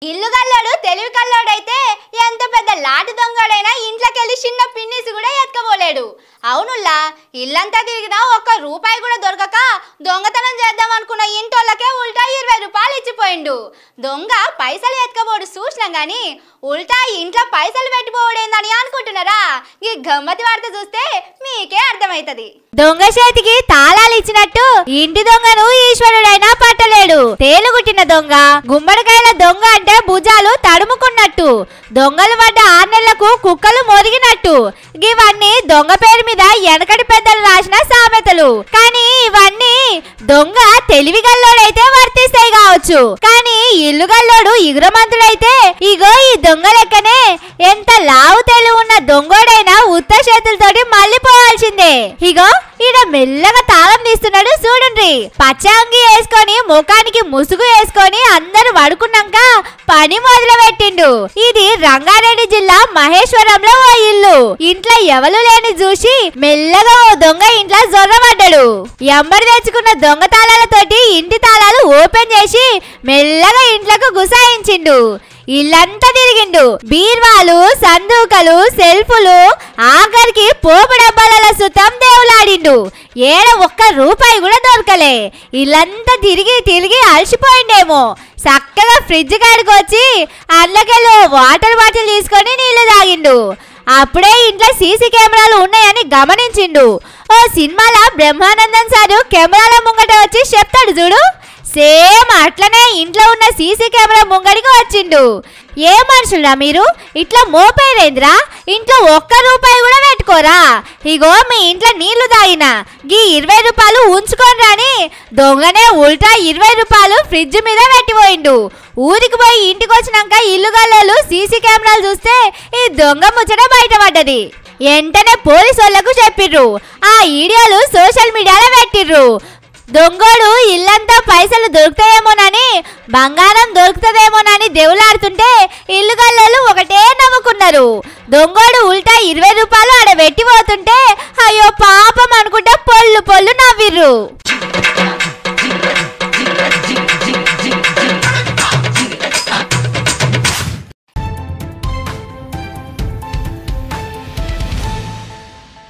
ఇల్లు గల్లోడు తెలివి కల్లోడైతే ఎంత పెద్ద లాటి దొంగడైనా ఇంట్లోకెళ్ళి చిన్న పిన్నిసి కూడా ఎత్తుకపోలేడు. అవునుల్లా, ఇల్లంతా తిరిగినా ఒక్క రూపాయి కూడా దొరకక దొంగతనం చేద్దాం అనుకున్న ఇంటోళ్ళకే ఉల్టా 20 రూపాయలు ఇచ్చిపోయిండు. దొంగ పైసలు ఎత్తుకపోడు చూసినాం గాని ఉల్టా ఇంట్లో పైసలు పెట్టిపోవడేందని అనుకుంటున్నారా? ఈ గమ్మతి వార్త చూస్తే మీకే అర్థమైతది. దొంగ చేతికి తాళాలు ఇచ్చినట్టు ఇంటి దొంగను ఈశ్వరుడైనా పట్టలేడు. తేలుగుట్టిన దొంగ, గుమ్మడికాయల దొంగ అంటే భుజాలు తడుముకున్నట్టు, దొంగలు పడ్డ 6 నెలలకు కుక్కలు మొరిగినట్టు. ఇవన్నీ దొంగ పేరు మీద వెనకటి పెద్దలు రాసిన సామెతలు. కానీ ఇవన్నీ దొంగ తెలివిగల్లోడైతే వర్తిస్తాయి కావచ్చు. కానీ ఇల్లు గల్లోడు ఇగురమంతుడైతే ఇగో ఈ దొంగ లెక్కనే ఎంత లావు తెలివి ఉన్న దొంగోడైనా ఉత్త చేతులతోటి మళ్ళీ పోవాల్సిందే. ఇగో ఈడ మెల్లగా తాళం తీస్తున్నాడు చూడండి. పచ్చంగి వేసుకొని ముఖానికి ముసుగు వేసుకొని అందరు పడుకున్నాక పని మొదలు పెట్టిండు. ఇది రంగారెడ్డి జిల్లా మహేశ్వరంలో ఓ ఇల్లు. ఇంట్లో ఎవరు లేని చూసి మెల్లగా ఓ దొంగ ఇంట్లో జొర్రబడ్డాడు. ఎంబడి తెచ్చుకున్న దొంగ తాళాలతోటి ఇంటి తాళాలు ఓపెన్ చేసి మెల్లగా ఇంట్లోకి గుసాయించిండు. ఇల్లంతా తిరిగిండు. బీర్వాలు, సందూకలు, సెల్ఫులు, ఆఖరికి పోపు డబ్బాల సుతం దేవులాడిండు. ఏడ ఒక్క రూపాయి కూడా దొరకలే. ఇల్లంతా తిరిగి తిరిగి అలసిపోయిండేమో. చక్కగా ఫ్రిడ్జ్ కాడికి వచ్చి అందులోకెళ్ళి వాటర్ బాటిల్ తీసుకొని నీళ్లు తాగిండు. అప్పుడే ఇంట్లో సీసీ కెమెరాలు ఉన్నాయని గమనించిండు. ఓ సినిమాలో బ్రహ్మానందం సారు కెమెరాల ముంగట వచ్చి చెప్తాడు చూడు, సేమ్ అట్లనే ఇంట్లో ఉన్న సీసీ కెమెరా ముంగడికి వచ్చిండు. ఏ మనుషులరా మీరు, ఇట్లా మోపేరేంద్రా? ఇంట్లో ఒక్క రూపాయి కూడా పెట్టుకోరా? ఇగో మీ ఇంట్లో నీళ్లు తాగినా గీ 20 రూపాయలు ఉంచుకొని రాని దొంగనే ఉల్టా 20 రూపాయలు ఫ్రిడ్జ్ మీద పెట్టిపోయిండు. ఊరికి పోయి ఇంటికి వచ్చినాక ఇల్లు గల్లోలు సీసీ కెమెరాలు చూస్తే ఈ దొంగ ముచ్చట బయటపడ్డది. వెంటనే పోలీసు వాళ్ళకు చెప్పిర్రు. ఆ వీడియోలు సోషల్ మీడియాలో పెట్టిర్రు. దొంగోడు ఇల్లంతా పైసలు దొరుకుతాయేమోనని, బంగారం దొరుకుతుందేమోనని దేవులాడుతుంటే ఇల్లు గల్లోలు ఒకటే నవ్వుకున్నారు. దొంగోడు ఉల్టా 20 రూపాయలు ఆడ పెట్టిపోతుంటే అయ్యో పాపం అనుకుంటా పొల్లు పొల్లు నవ్విర్రు.